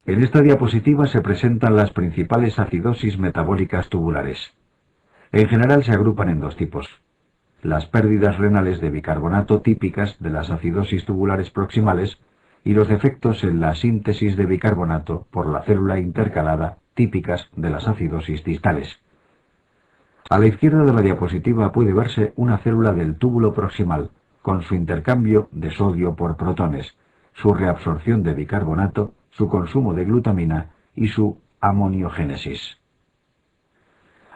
En esta diapositiva se presentan las principales acidosis metabólicas tubulares. En general se agrupan en dos tipos: las pérdidas renales de bicarbonato típicas de las acidosis tubulares proximales y los defectos en la síntesis de bicarbonato por la célula intercalada típicas de las acidosis distales. A la izquierda de la diapositiva puede verse una célula del túbulo proximal, con su intercambio de sodio por protones, su reabsorción de bicarbonato, su consumo de glutamina y su amoniogénesis.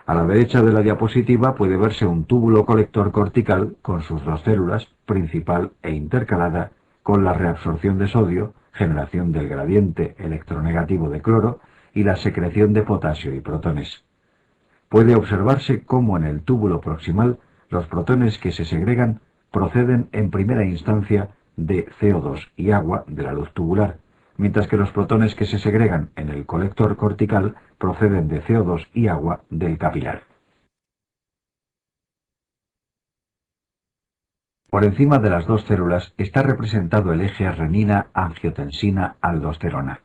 A la derecha de la diapositiva puede verse un túbulo colector cortical con sus dos células, principal e intercalada, con la reabsorción de sodio, generación del gradiente electronegativo de cloro y la secreción de potasio y protones. Puede observarse cómo en el túbulo proximal los protones que se segregan proceden en primera instancia de CO2 y agua de la luz tubular, mientras que los protones que se segregan en el colector cortical proceden de CO2 y agua del capilar. Por encima de las dos células está representado el eje renina-angiotensina-aldosterona.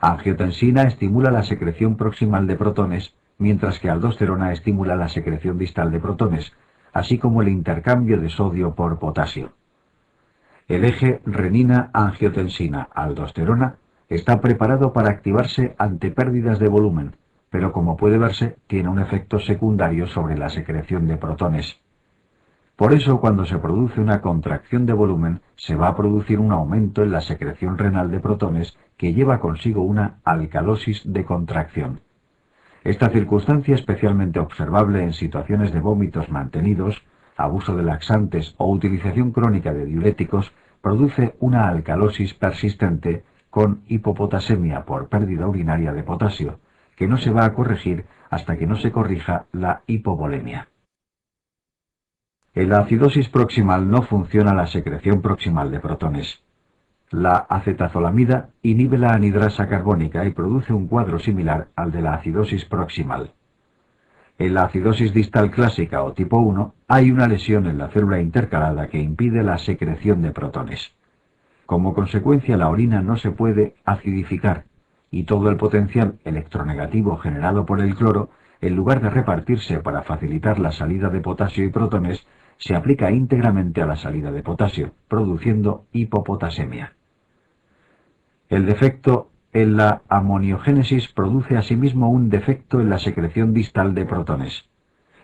Angiotensina estimula la secreción proximal de protones, mientras que aldosterona estimula la secreción distal de protones, así como el intercambio de sodio por potasio. El eje renina-angiotensina-aldosterona está preparado para activarse ante pérdidas de volumen, pero como puede verse, tiene un efecto secundario sobre la secreción de protones. Por eso, cuando se produce una contracción de volumen, se va a producir un aumento en la secreción renal de protones que lleva consigo una alcalosis de contracción. Esta circunstancia, especialmente observable en situaciones de vómitos mantenidos, abuso de laxantes o utilización crónica de diuréticos, produce una alcalosis persistente con hipopotasemia por pérdida urinaria de potasio, que no se va a corregir hasta que no se corrija la hipovolemia. En la acidosis proximal no funciona la secreción proximal de protones. La acetazolamida inhibe la anhidrasa carbónica y produce un cuadro similar al de la acidosis proximal. En la acidosis distal clásica o tipo 1 hay una lesión en la célula intercalada que impide la secreción de protones. Como consecuencia, la orina no se puede acidificar y todo el potencial electronegativo generado por el cloro, en lugar de repartirse para facilitar la salida de potasio y protones, se aplica íntegramente a la salida de potasio, produciendo hipopotasemia. El defecto en la amoniogénesis produce asimismo un defecto en la secreción distal de protones.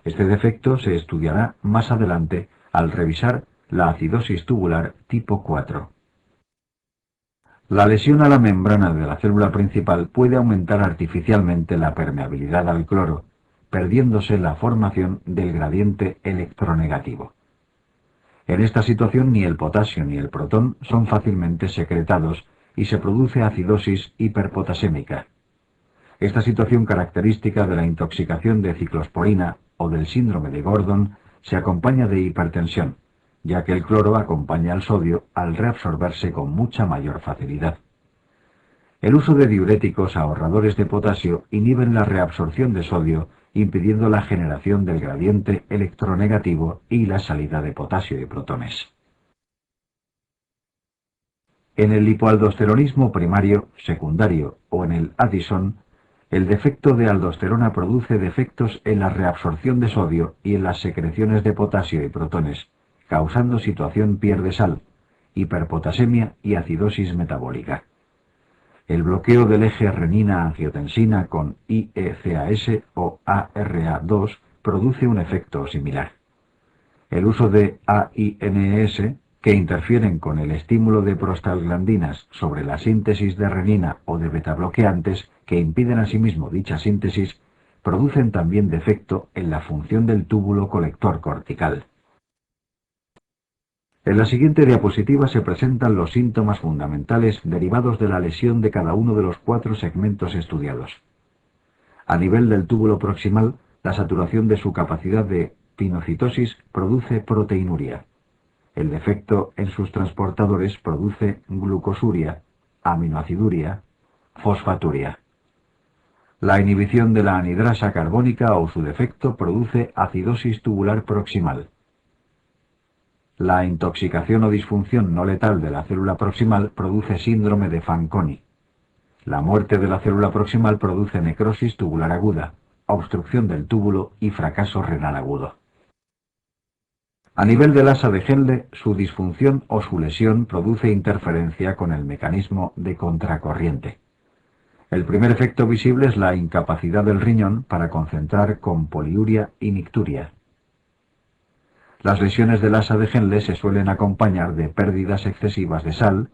Este defecto se estudiará más adelante al revisar la acidosis tubular tipo 4. La lesión a la membrana de la célula principal puede aumentar artificialmente la permeabilidad al cloro, perdiéndose la formación del gradiente electronegativo. En esta situación ni el potasio ni el protón son fácilmente secretados y se produce acidosis hiperpotasémica. Esta situación característica de la intoxicación de ciclosporina o del síndrome de Gordon se acompaña de hipertensión, ya que el cloro acompaña al sodio al reabsorberse con mucha mayor facilidad. El uso de diuréticos ahorradores de potasio inhiben la reabsorción de sodio, impidiendo la generación del gradiente electronegativo y la salida de potasio y protones. En el hipoaldosteronismo primario, secundario o en el Addison, el defecto de aldosterona produce defectos en la reabsorción de sodio y en las secreciones de potasio y protones, causando situación pierde sal, hiperpotasemia y acidosis metabólica. El bloqueo del eje renina-angiotensina con IECAS o ARA2 produce un efecto similar. El uso de AINES, que interfieren con el estímulo de prostalaglandinas sobre la síntesis de renina o de betabloqueantes, que impiden asimismo dicha síntesis, producen también defecto en la función del túbulo colector cortical. En la siguiente diapositiva se presentan los síntomas fundamentales derivados de la lesión de cada uno de los 4 segmentos estudiados. A nivel del túbulo proximal, la saturación de su capacidad de pinocitosis produce proteinuria. El defecto en sus transportadores produce glucosuria, aminoaciduria, fosfaturia. La inhibición de la anhidrasa carbónica o su defecto produce acidosis tubular proximal. La intoxicación o disfunción no letal de la célula proximal produce síndrome de Fanconi. La muerte de la célula proximal produce necrosis tubular aguda, obstrucción del túbulo y fracaso renal agudo. A nivel del asa de Henle, su disfunción o su lesión produce interferencia con el mecanismo de contracorriente. El primer efecto visible es la incapacidad del riñón para concentrar con poliuria y nicturia. Las lesiones del asa de Henle se suelen acompañar de pérdidas excesivas de sal,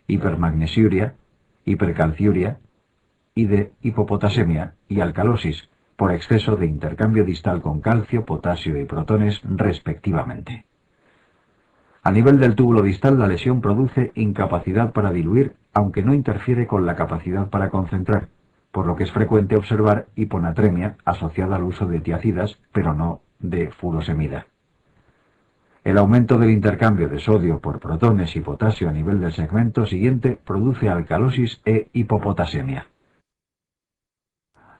hipermagnesiuria, hipercalciuria y de hipopotasemia y alcalosis por exceso de intercambio distal con calcio, potasio y protones respectivamente. A nivel del túbulo distal, la lesión produce incapacidad para diluir, aunque no interfiere con la capacidad para concentrar, por lo que es frecuente observar hiponatremia asociada al uso de tiazidas, pero no de furosemida. El aumento del intercambio de sodio por protones y potasio a nivel del segmento siguiente produce alcalosis e hipopotasemia.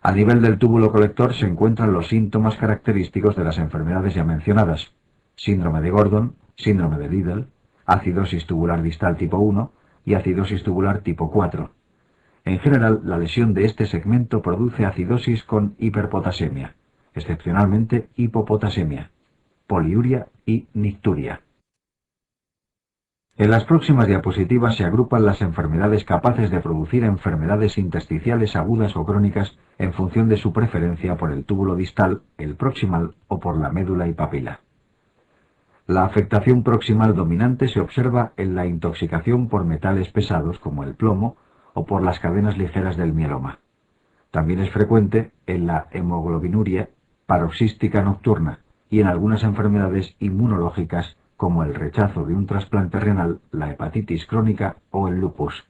A nivel del túbulo colector se encuentran los síntomas característicos de las enfermedades ya mencionadas: síndrome de Gordon, síndrome de Liddle, acidosis tubular distal tipo 1 y acidosis tubular tipo 4. En general, la lesión de este segmento produce acidosis con hiperpotasemia, excepcionalmente hipopotasemia, poliuria y nicturia. En las próximas diapositivas se agrupan las enfermedades capaces de producir enfermedades intersticiales agudas o crónicas en función de su preferencia por el túbulo distal, el proximal o por la médula y papila. La afectación proximal dominante se observa en la intoxicación por metales pesados como el plomo o por las cadenas ligeras del mieloma. También es frecuente en la hemoglobinuria paroxística nocturna y en algunas enfermedades inmunológicas como el rechazo de un trasplante renal, la hepatitis crónica o el lupus.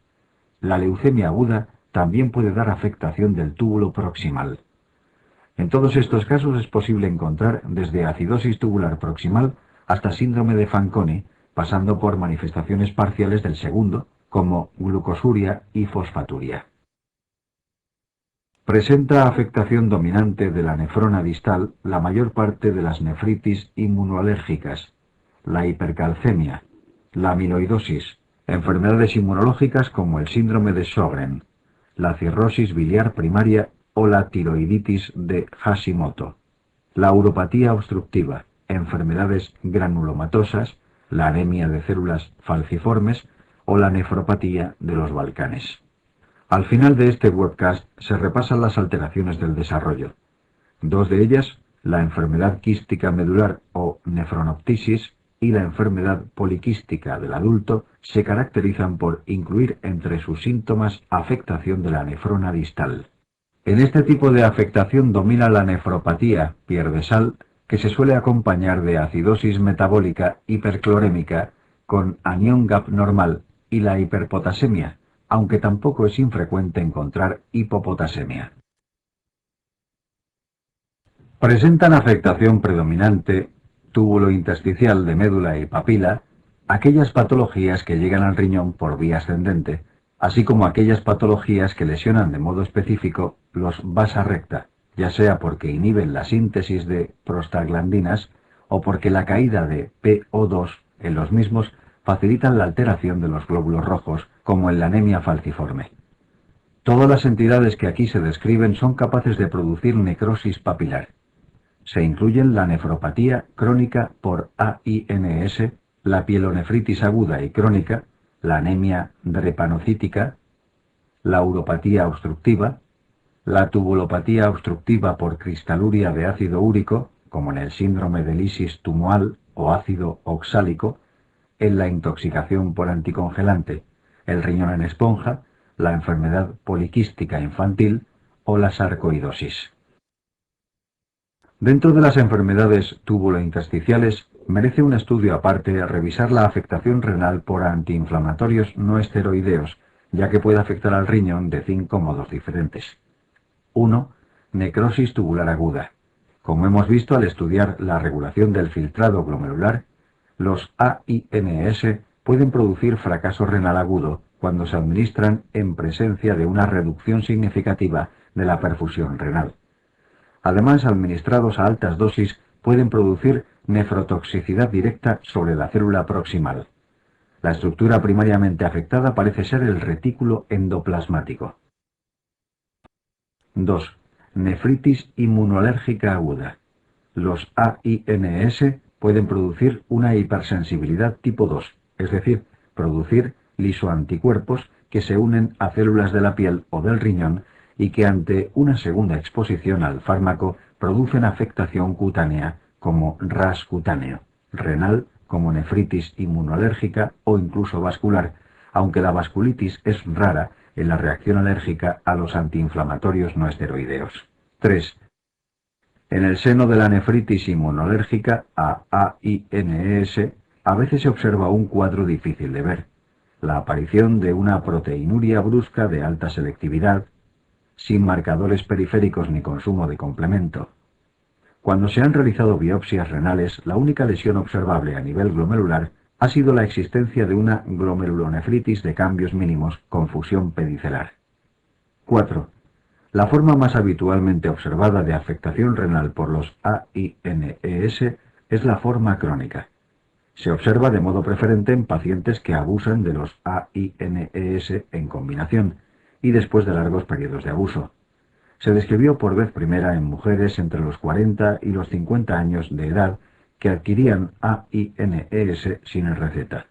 La leucemia aguda también puede dar afectación del túbulo proximal. En todos estos casos es posible encontrar desde acidosis tubular proximal hasta síndrome de Fanconi, pasando por manifestaciones parciales del segundo, como glucosuria y fosfaturia. Presenta afectación dominante de la nefrona distal la mayor parte de las nefritis inmunoalérgicas, la hipercalcemia, la amiloidosis, enfermedades inmunológicas como el síndrome de Sjögren, la cirrosis biliar primaria o la tiroiditis de Hashimoto, la uropatía obstructiva, enfermedades granulomatosas, la anemia de células falciformes o la nefropatía de los Balcanes. Al final de este webcast se repasan las alteraciones del desarrollo. Dos de ellas, la enfermedad quística medular o nefronoptisis y la enfermedad poliquística del adulto, se caracterizan por incluir entre sus síntomas afectación de la nefrona distal. En este tipo de afectación domina la nefropatía pierde sal, que se suele acompañar de acidosis metabólica hiperclorémica con anión gap normal, y la hiperpotasemia, aunque tampoco es infrecuente encontrar hipopotasemia. Presentan afectación predominante, túbulo intersticial de médula y papila, aquellas patologías que llegan al riñón por vía ascendente, así como aquellas patologías que lesionan de modo específico los vasa recta, ya sea porque inhiben la síntesis de prostaglandinas o porque la caída de PO2 en los mismos facilitan la alteración de los glóbulos rojos, como en la anemia falciforme. Todas las entidades que aquí se describen son capaces de producir necrosis papilar. Se incluyen la nefropatía crónica por AINS, la pielonefritis aguda y crónica, la anemia drepanocítica, la uropatía obstructiva, la tubulopatía obstructiva por cristaluria de ácido úrico, como en el síndrome de lisis tumoral o ácido oxálico, en la intoxicación por anticongelante, el riñón en esponja, la enfermedad poliquística infantil o la sarcoidosis. Dentro de las enfermedades túbulo-intersticiales, merece un estudio aparte revisar la afectación renal por antiinflamatorios no esteroideos, ya que puede afectar al riñón de 5 modos diferentes. 1. Necrosis tubular aguda. Como hemos visto al estudiar la regulación del filtrado glomerular, los AINS pueden producir fracaso renal agudo cuando se administran en presencia de una reducción significativa de la perfusión renal. Además, administrados a altas dosis, pueden producir nefrotoxicidad directa sobre la célula proximal. La estructura primariamente afectada parece ser el retículo endoplasmático. 2. Nefritis inmunolérgica aguda. Los AINS pueden producir una hipersensibilidad tipo 2, es decir, producir lisoanticuerpos que se unen a células de la piel o del riñón y que ante una segunda exposición al fármaco producen afectación cutánea como ras cutáneo, renal como nefritis inmunolérgica o incluso vascular, aunque la vasculitis es rara en la reacción alérgica a los antiinflamatorios no esteroideos. 3. En el seno de la nefritis inmunolérgica a AINS, a veces se observa un cuadro difícil de ver: la aparición de una proteinuria brusca de alta selectividad, sin marcadores periféricos ni consumo de complemento. Cuando se han realizado biopsias renales, la única lesión observable a nivel glomerular ha sido la existencia de una glomerulonefritis de cambios mínimos con fusión pedicelar. 4. La forma más habitualmente observada de afectación renal por los AINES es la forma crónica. Se observa de modo preferente en pacientes que abusan de los AINES en combinación y después de largos periodos de abuso. Se describió por vez primera en mujeres entre los 40 y los 50 años de edad que adquirían AINES sin receta.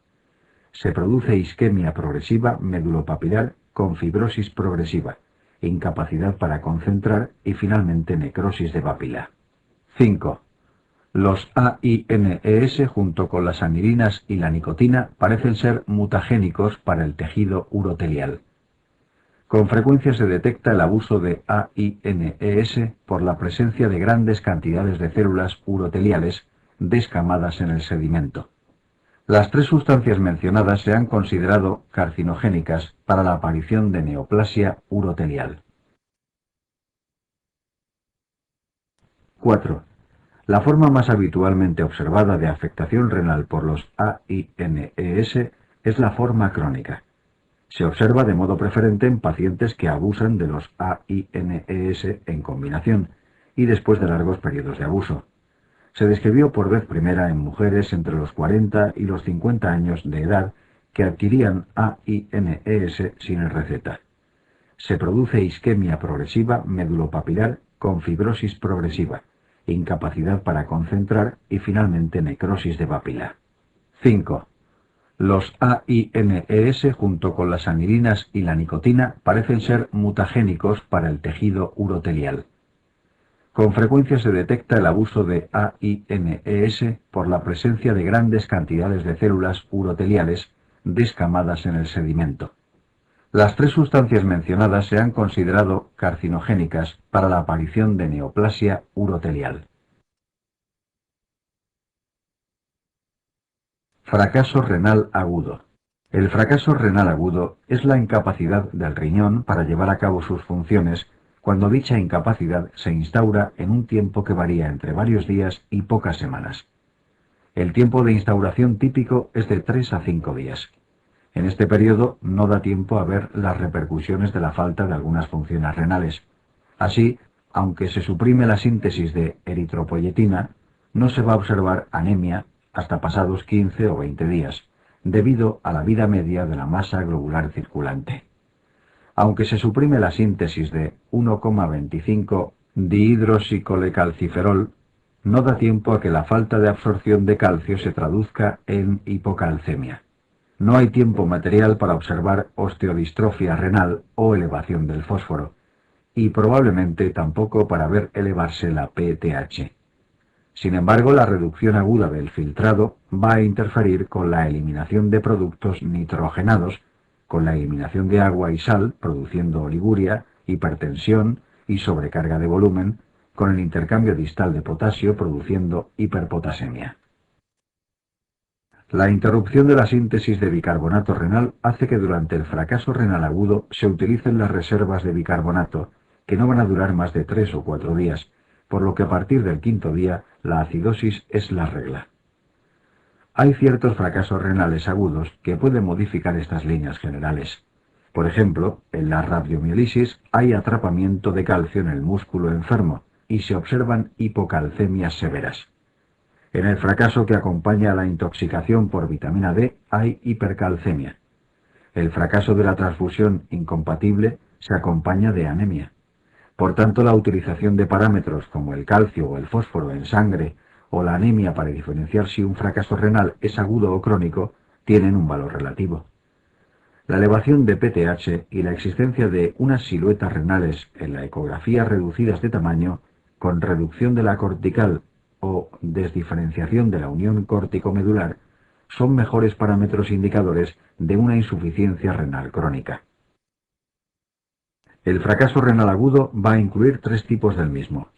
Se produce isquemia progresiva medulopapilar con fibrosis progresiva, incapacidad para concentrar y finalmente necrosis de papila. 5. Los AINES junto con las anilinas y la nicotina parecen ser mutagénicos para el tejido urotelial. Con frecuencia se detecta el abuso de AINES por la presencia de grandes cantidades de células uroteliales descamadas en el sedimento. Las tres sustancias mencionadas se han considerado carcinogénicas para la aparición de neoplasia urotelial. 4. La forma más habitualmente observada de afectación renal por los AINES es la forma crónica. Se observa de modo preferente en pacientes que abusan de los AINES en combinación y después de largos periodos de abuso. Se describió por vez primera en mujeres entre los 40 y los 50 años de edad que adquirían AINES sin receta. Se produce isquemia progresiva medulopapilar con fibrosis progresiva, incapacidad para concentrar y finalmente necrosis de papila. 5. Los AINES junto con las anilinas y la nicotina parecen ser mutagénicos para el tejido urotelial. Con frecuencia se detecta el abuso de AINES por la presencia de grandes cantidades de células uroteliales descamadas en el sedimento. Las tres sustancias mencionadas se han considerado carcinogénicas para la aparición de neoplasia urotelial. Fracaso renal agudo. El fracaso renal agudo es la incapacidad del riñón para llevar a cabo sus funciones cuando dicha incapacidad se instaura en un tiempo que varía entre varios días y pocas semanas. El tiempo de instauración típico es de 3 a 5 días. En este periodo no da tiempo a ver las repercusiones de la falta de algunas funciones renales. Así, aunque se suprime la síntesis de eritropoyetina, no se va a observar anemia hasta pasados 15 o 20 días, debido a la vida media de la masa globular circulante. Aunque se suprime la síntesis de 1,25 dihidroxicolecalciferol, no da tiempo a que la falta de absorción de calcio se traduzca en hipocalcemia. No hay tiempo material para observar osteodistrofia renal o elevación del fósforo, y probablemente tampoco para ver elevarse la PTH. Sin embargo, la reducción aguda del filtrado va a interferir con la eliminación de productos nitrogenados, con la eliminación de agua y sal, produciendo oliguria, hipertensión y sobrecarga de volumen, con el intercambio distal de potasio, produciendo hiperpotasemia. La interrupción de la síntesis de bicarbonato renal hace que durante el fracaso renal agudo se utilicen las reservas de bicarbonato, que no van a durar más de 3 o 4 días, por lo que a partir del 5.º día la acidosis es la regla. Hay ciertos fracasos renales agudos que pueden modificar estas líneas generales. Por ejemplo, en la radiomielisis hay atrapamiento de calcio en el músculo enfermo y se observan hipocalcemias severas. En el fracaso que acompaña a la intoxicación por vitamina D hay hipercalcemia. El fracaso de la transfusión incompatible se acompaña de anemia. Por tanto, la utilización de parámetros como el calcio o el fósforo en sangre o la anemia para diferenciar si un fracaso renal es agudo o crónico tienen un valor relativo. La elevación de PTH y la existencia de unas siluetas renales en la ecografía reducidas de tamaño, con reducción de la cortical o desdiferenciación de la unión córtico-medular, son mejores parámetros indicadores de una insuficiencia renal crónica. El fracaso renal agudo va a incluir tres tipos del mismo.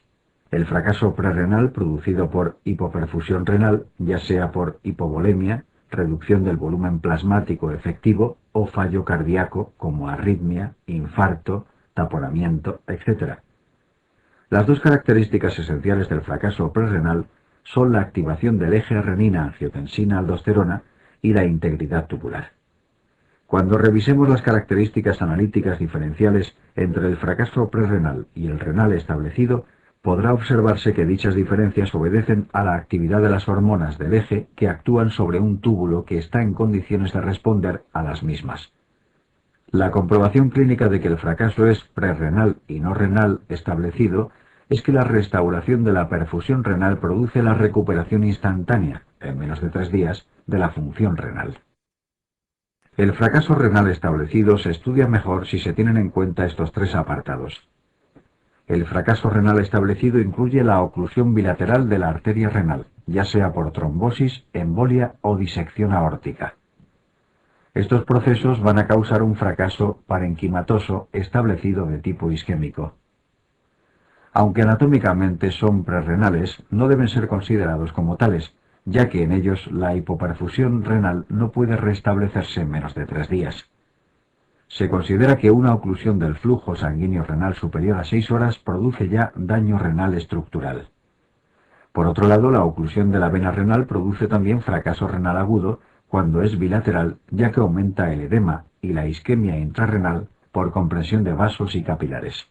El fracaso prerrenal producido por hipoperfusión renal, ya sea por hipovolemia, reducción del volumen plasmático efectivo o fallo cardíaco como arritmia, infarto, taponamiento, etc. Las dos características esenciales del fracaso prerrenal son la activación del eje renina-angiotensina-aldosterona y la integridad tubular. Cuando revisemos las características analíticas diferenciales entre el fracaso prerrenal y el renal establecido, podrá observarse que dichas diferencias obedecen a la actividad de las hormonas del eje que actúan sobre un túbulo que está en condiciones de responder a las mismas. La comprobación clínica de que el fracaso es prerrenal y no renal establecido es que la restauración de la perfusión renal produce la recuperación instantánea, en menos de 3 días, de la función renal. El fracaso renal establecido se estudia mejor si se tienen en cuenta estos tres apartados. El fracaso renal establecido incluye la oclusión bilateral de la arteria renal, ya sea por trombosis, embolia o disección aórtica. Estos procesos van a causar un fracaso parenquimatoso establecido de tipo isquémico. Aunque anatómicamente son prerrenales, no deben ser considerados como tales, ya que en ellos la hipoperfusión renal no puede restablecerse en menos de 3 días. Se considera que una oclusión del flujo sanguíneo renal superior a 6 horas produce ya daño renal estructural. Por otro lado, la oclusión de la vena renal produce también fracaso renal agudo cuando es bilateral, ya que aumenta el edema y la isquemia intrarrenal por compresión de vasos y capilares.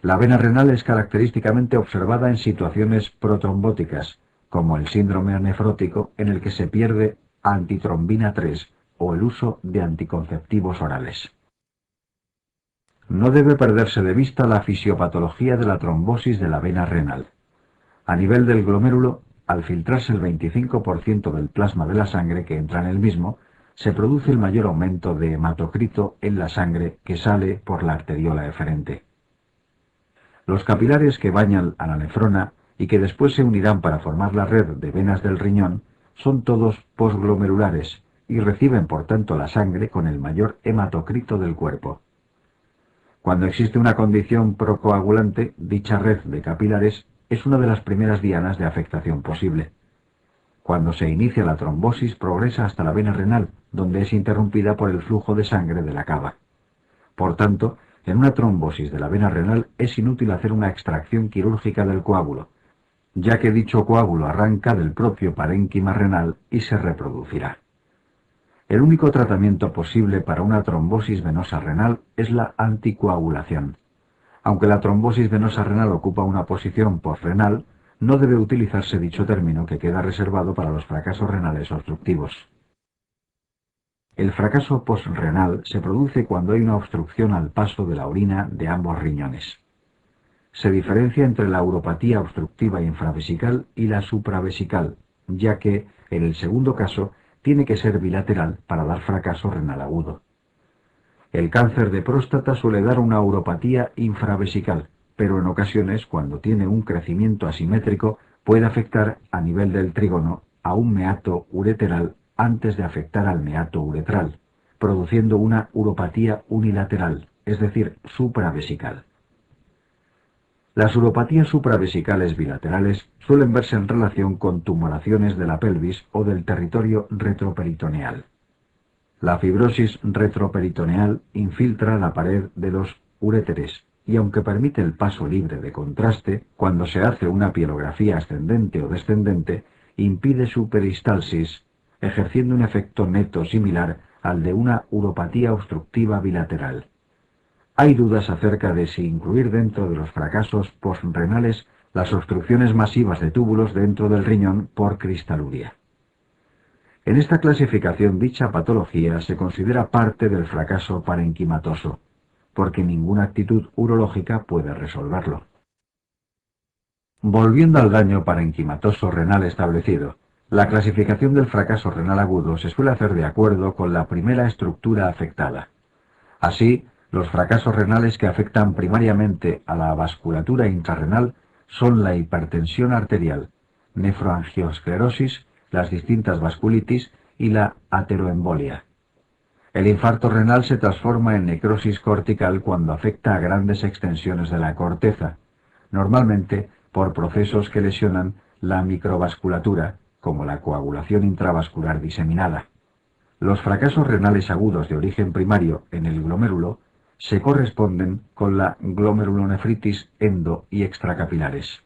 La vena renal es característicamente observada en situaciones protrombóticas, como el síndrome nefrótico en el que se pierde antitrombina 3 o el uso de anticonceptivos orales. No debe perderse de vista la fisiopatología de la trombosis de la vena renal. A nivel del glomérulo, al filtrarse el 25% del plasma de la sangre que entra en el mismo, se produce el mayor aumento de hematocrito en la sangre que sale por la arteriola eferente. Los capilares que bañan a la nefrona y que después se unirán para formar la red de venas del riñón son todos posglomerulares y reciben por tanto la sangre con el mayor hematocrito del cuerpo. Cuando existe una condición procoagulante, dicha red de capilares es una de las primeras dianas de afectación posible. Cuando se inicia la trombosis progresa hasta la vena renal, donde es interrumpida por el flujo de sangre de la cava. Por tanto, en una trombosis de la vena renal es inútil hacer una extracción quirúrgica del coágulo, ya que dicho coágulo arranca del propio parénquima renal y se reproducirá. El único tratamiento posible para una trombosis venosa renal es la anticoagulación. Aunque la trombosis venosa renal ocupa una posición posrenal, no debe utilizarse dicho término que queda reservado para los fracasos renales obstructivos. El fracaso posrenal se produce cuando hay una obstrucción al paso de la orina de ambos riñones. Se diferencia entre la uropatía obstructiva infravesical y la supravesical, ya que, en el segundo caso, tiene que ser bilateral para dar fracaso renal agudo. El cáncer de próstata suele dar una uropatía infravesical, pero en ocasiones, cuando tiene un crecimiento asimétrico, puede afectar a nivel del trígono a un meato ureteral antes de afectar al meato uretral, produciendo una uropatía unilateral, es decir, supravesical. Las uropatías supravesicales bilaterales suelen verse en relación con tumoraciones de la pelvis o del territorio retroperitoneal. La fibrosis retroperitoneal infiltra la pared de los uréteres y aunque permite el paso libre de contraste, cuando se hace una pielografía ascendente o descendente, impide su peristalsis, ejerciendo un efecto neto similar al de una uropatía obstructiva bilateral. Hay dudas acerca de si incluir dentro de los fracasos posrenales las obstrucciones masivas de túbulos dentro del riñón por cristaluria. En esta clasificación dicha patología se considera parte del fracaso parenquimatoso. porque ninguna actitud urológica puede resolverlo. Volviendo al daño parenquimatoso renal establecido, la clasificación del fracaso renal agudo se suele hacer de acuerdo con la primera estructura afectada. Así, los fracasos renales que afectan primariamente a la vasculatura intrarrenal son la hipertensión arterial, nefroangiosclerosis, las distintas vasculitis y la ateroembolia. El infarto renal se transforma en necrosis cortical cuando afecta a grandes extensiones de la corteza, normalmente por procesos que lesionan la microvasculatura, como la coagulación intravascular diseminada. Los fracasos renales agudos de origen primario en el glomérulo se corresponden con la glomerulonefritis endo- y extracapilares,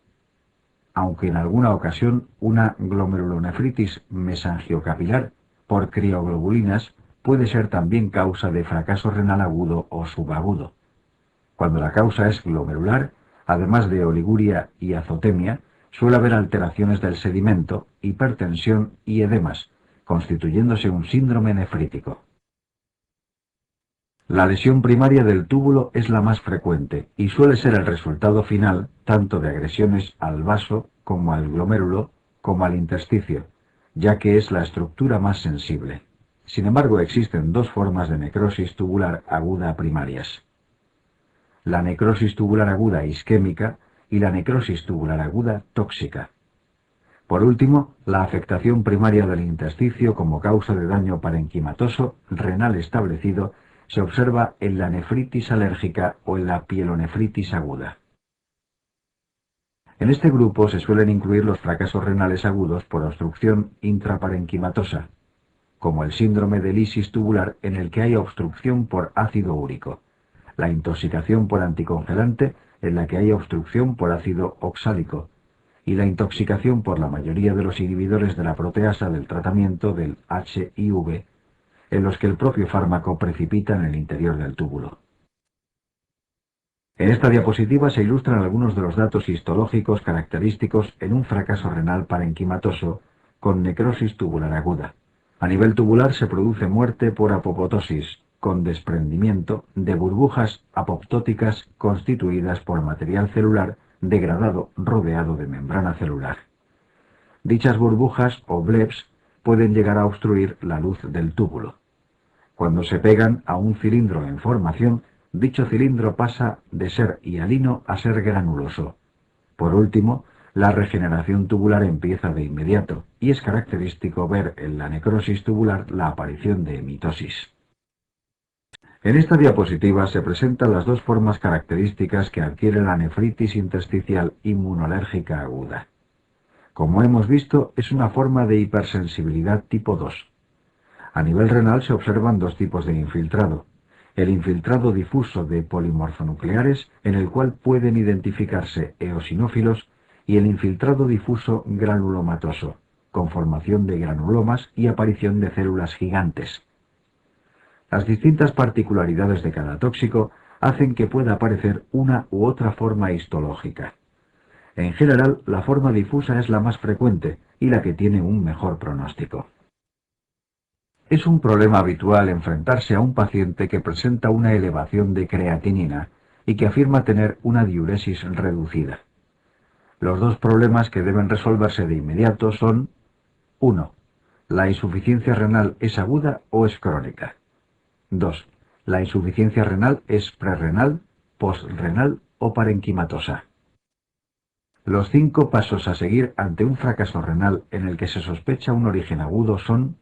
aunque en alguna ocasión una glomerulonefritis mesangiocapilar por crioglobulinas puede ser también causa de fracaso renal agudo o subagudo. Cuando la causa es glomerular, además de oliguria y azotemia, suele haber alteraciones del sedimento, hipertensión y edemas, constituyéndose un síndrome nefrítico. La lesión primaria del túbulo es la más frecuente y suele ser el resultado final tanto de agresiones al vaso como al glomérulo como al intersticio, ya que es la estructura más sensible. Sin embargo, existen dos formas de necrosis tubular aguda primarias: la necrosis tubular aguda isquémica y la necrosis tubular aguda tóxica. Por último, la afectación primaria del intersticio como causa de daño parenquimatoso renal establecido se observa en la nefritis alérgica o en la pielonefritis aguda. En este grupo se suelen incluir los fracasos renales agudos por obstrucción intraparenquimatosa, como el síndrome de lisis tubular en el que hay obstrucción por ácido úrico, la intoxicación por anticongelante en la que hay obstrucción por ácido oxálico, y la intoxicación por la mayoría de los inhibidores de la proteasa del tratamiento del HIV, en los que el propio fármaco precipita en el interior del túbulo. En esta diapositiva se ilustran algunos de los datos histológicos característicos en un fracaso renal parenquimatoso con necrosis tubular aguda. A nivel tubular se produce muerte por apoptosis, con desprendimiento de burbujas apoptóticas constituidas por material celular degradado rodeado de membrana celular. Dichas burbujas o blebs pueden llegar a obstruir la luz del túbulo. Cuando se pegan a un cilindro en formación, dicho cilindro pasa de ser hialino a ser granuloso. Por último, la regeneración tubular empieza de inmediato, y es característico ver en la necrosis tubular la aparición de mitosis. En esta diapositiva se presentan las dos formas características que adquiere la nefritis intersticial inmunolérgica aguda. Como hemos visto, es una forma de hipersensibilidad tipo 2. A nivel renal se observan dos tipos de infiltrado: el infiltrado difuso de polimorfonucleares, en el cual pueden identificarse eosinófilos, y el infiltrado difuso granulomatoso, con formación de granulomas y aparición de células gigantes. Las distintas particularidades de cada tóxico hacen que pueda aparecer una u otra forma histológica. En general, la forma difusa es la más frecuente y la que tiene un mejor pronóstico. Es un problema habitual enfrentarse a un paciente que presenta una elevación de creatinina y que afirma tener una diuresis reducida. Los dos problemas que deben resolverse de inmediato son: 1. ¿La insuficiencia renal es aguda o es crónica? 2. ¿La insuficiencia renal es prerrenal, postrenal o parenquimatosa? Los 5 pasos a seguir ante un fracaso renal en el que se sospecha un origen agudo son: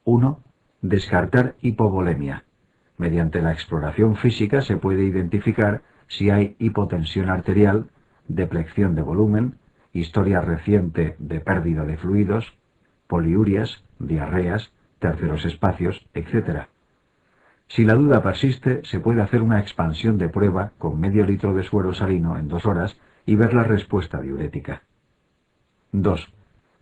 1. Descartar hipovolemia. Mediante la exploración física se puede identificar si hay hipotensión arterial, deplección de volumen, historia reciente de pérdida de fluidos, poliurias, diarreas, terceros espacios, etc. Si la duda persiste, se puede hacer una expansión de prueba con medio litro de suero salino en 2 horas y ver la respuesta diurética. 2.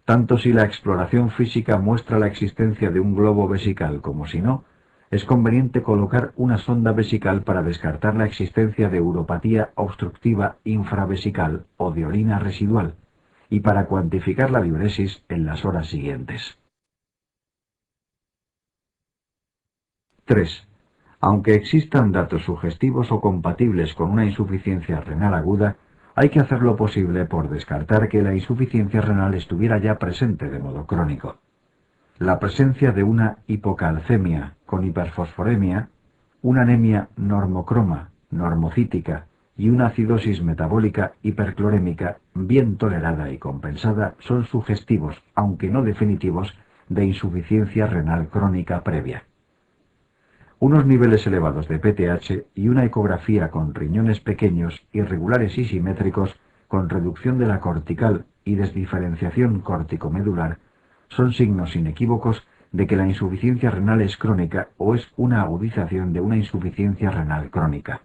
Tanto si la exploración física muestra la existencia de un globo vesical como si no, es conveniente colocar una sonda vesical para descartar la existencia de uropatía obstructiva infravesical o de orina residual, y para cuantificar la diuresis en las horas siguientes. 3. Aunque existan datos sugestivos o compatibles con una insuficiencia renal aguda, hay que hacer lo posible por descartar que la insuficiencia renal estuviera ya presente de modo crónico. La presencia de una hipocalcemia con hiperfosforemia, una anemia normocroma, normocítica y una acidosis metabólica hiperclorémica bien tolerada y compensada son sugestivos, aunque no definitivos, de insuficiencia renal crónica previa. Unos niveles elevados de PTH y una ecografía con riñones pequeños, irregulares y simétricos, con reducción de la cortical y desdiferenciación córtico-medular, son signos inequívocos de que la insuficiencia renal es crónica o es una agudización de una insuficiencia renal crónica.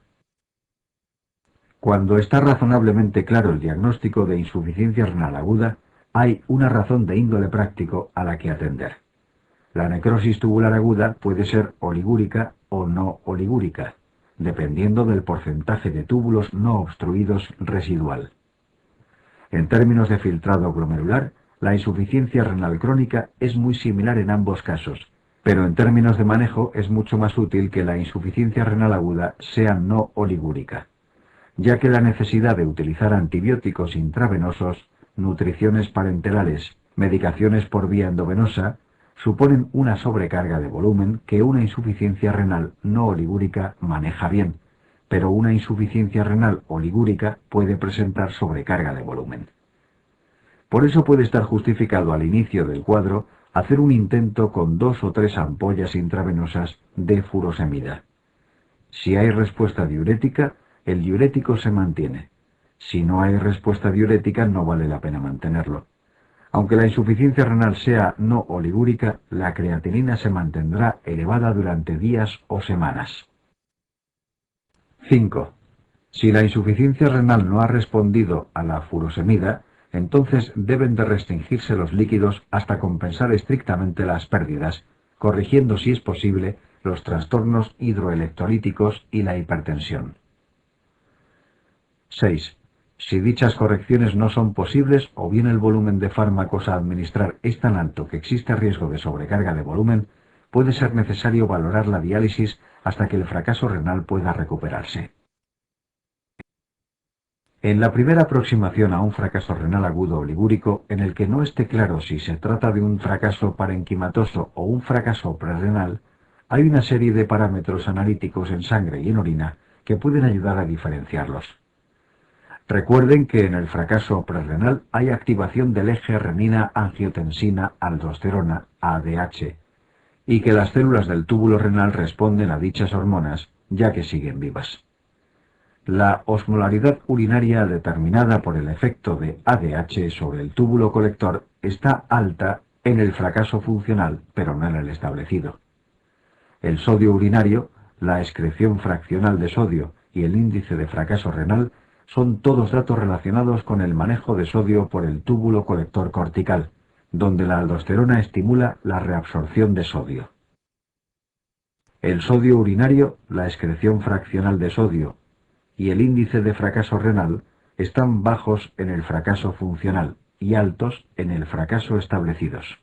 Cuando está razonablemente claro el diagnóstico de insuficiencia renal aguda, hay una razón de índole práctico a la que atender. La necrosis tubular aguda puede ser oligúrica o no oligúrica, dependiendo del porcentaje de túbulos no obstruidos residual. En términos de filtrado glomerular, la insuficiencia renal crónica es muy similar en ambos casos, pero en términos de manejo es mucho más útil que la insuficiencia renal aguda sea no oligúrica, ya que la necesidad de utilizar antibióticos intravenosos, nutriciones parenterales, medicaciones por vía endovenosa, suponen una sobrecarga de volumen que una insuficiencia renal no oligúrica maneja bien, pero una insuficiencia renal oligúrica puede presentar sobrecarga de volumen. Por eso puede estar justificado al inicio del cuadro hacer un intento con 2 o 3 ampollas intravenosas de furosemida. Si hay respuesta diurética, el diurético se mantiene. Si no hay respuesta diurética, no vale la pena mantenerlo. Aunque la insuficiencia renal sea no oligúrica, la creatinina se mantendrá elevada durante días o semanas. 5. Si la insuficiencia renal no ha respondido a la furosemida, entonces deben de restringirse los líquidos hasta compensar estrictamente las pérdidas, corrigiendo si es posible los trastornos hidroelectrolíticos y la hipertensión. 6. Si dichas correcciones no son posibles o bien el volumen de fármacos a administrar es tan alto que existe riesgo de sobrecarga de volumen, puede ser necesario valorar la diálisis hasta que el fracaso renal pueda recuperarse. En la primera aproximación a un fracaso renal agudo oligúrico, en el que no esté claro si se trata de un fracaso parenquimatoso o un fracaso prerrenal, hay una serie de parámetros analíticos en sangre y en orina que pueden ayudar a diferenciarlos. Recuerden que en el fracaso prerrenal hay activación del eje renina-angiotensina-aldosterona, ADH, y que las células del túbulo renal responden a dichas hormonas, ya que siguen vivas. La osmolaridad urinaria determinada por el efecto de ADH sobre el túbulo colector está alta en el fracaso funcional, pero no en el establecido. El sodio urinario, la excreción fraccional de sodio y el índice de fracaso renal son todos datos relacionados con el manejo de sodio por el túbulo colector cortical, donde la aldosterona estimula la reabsorción de sodio. El sodio urinario, la excreción fraccional de sodio y el índice de fracaso renal están bajos en el fracaso funcional y altos en el fracaso establecidos.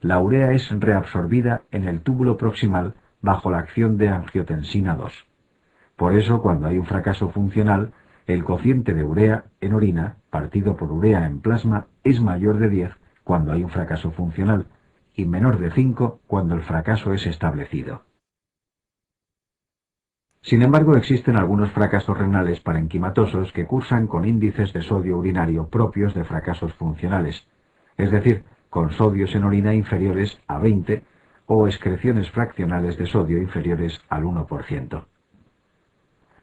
La urea es reabsorbida en el túbulo proximal bajo la acción de angiotensina 2. Por eso, cuando hay un fracaso funcional, el cociente de urea en orina, partido por urea en plasma, es mayor de 10 cuando hay un fracaso funcional y menor de 5 cuando el fracaso es establecido. Sin embargo, existen algunos fracasos renales parenquimatosos que cursan con índices de sodio urinario propios de fracasos funcionales, es decir, con sodios en orina inferiores a 20 o excreciones fraccionales de sodio inferiores al 1%.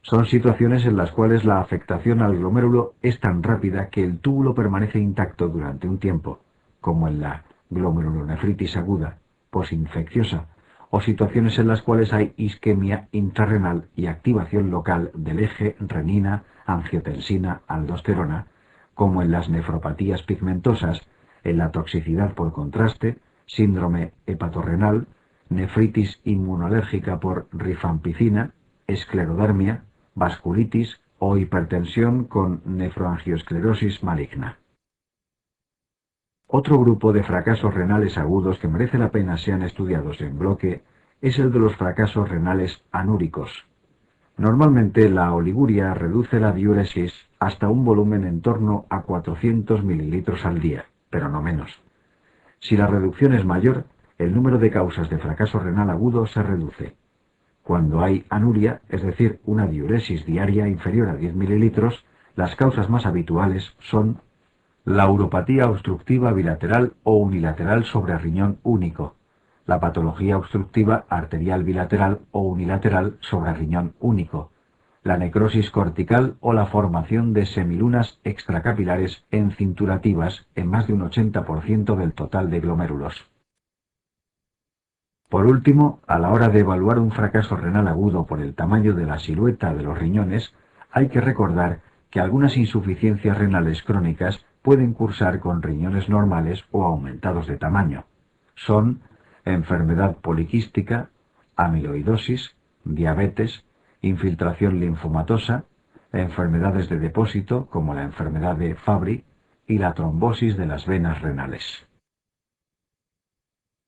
Son situaciones en las cuales la afectación al glomérulo es tan rápida que el túbulo permanece intacto durante un tiempo, como en la glomerulonefritis aguda, posinfecciosa, o situaciones en las cuales hay isquemia intrarrenal y activación local del eje renina-angiotensina-aldosterona, como en las nefropatías pigmentosas, en la toxicidad por contraste, síndrome hepatorrenal, nefritis inmunolérgica por rifampicina, esclerodermia, vasculitis o hipertensión con nefroangiosclerosis maligna. Otro grupo de fracasos renales agudos que merece la pena sean estudiados en bloque es el de los fracasos renales anúricos. Normalmente la oliguria reduce la diuresis hasta un volumen en torno a 400 mililitros al día, pero no menos. Si la reducción es mayor, el número de causas de fracaso renal agudo se reduce. Cuando hay anuria, es decir, una diuresis diaria inferior a 10 mililitros, las causas más habituales son la uropatía obstructiva bilateral o unilateral sobre riñón único, la patología obstructiva arterial bilateral o unilateral sobre riñón único, la necrosis cortical o la formación de semilunas extracapilares encinturativas en más de un 80% del total de glomérulos. Por último, a la hora de evaluar un fracaso renal agudo por el tamaño de la silueta de los riñones, hay que recordar que algunas insuficiencias renales crónicas pueden cursar con riñones normales o aumentados de tamaño. Son enfermedad poliquística, amiloidosis, diabetes, infiltración linfomatosa, enfermedades de depósito como la enfermedad de Fabry y la trombosis de las venas renales.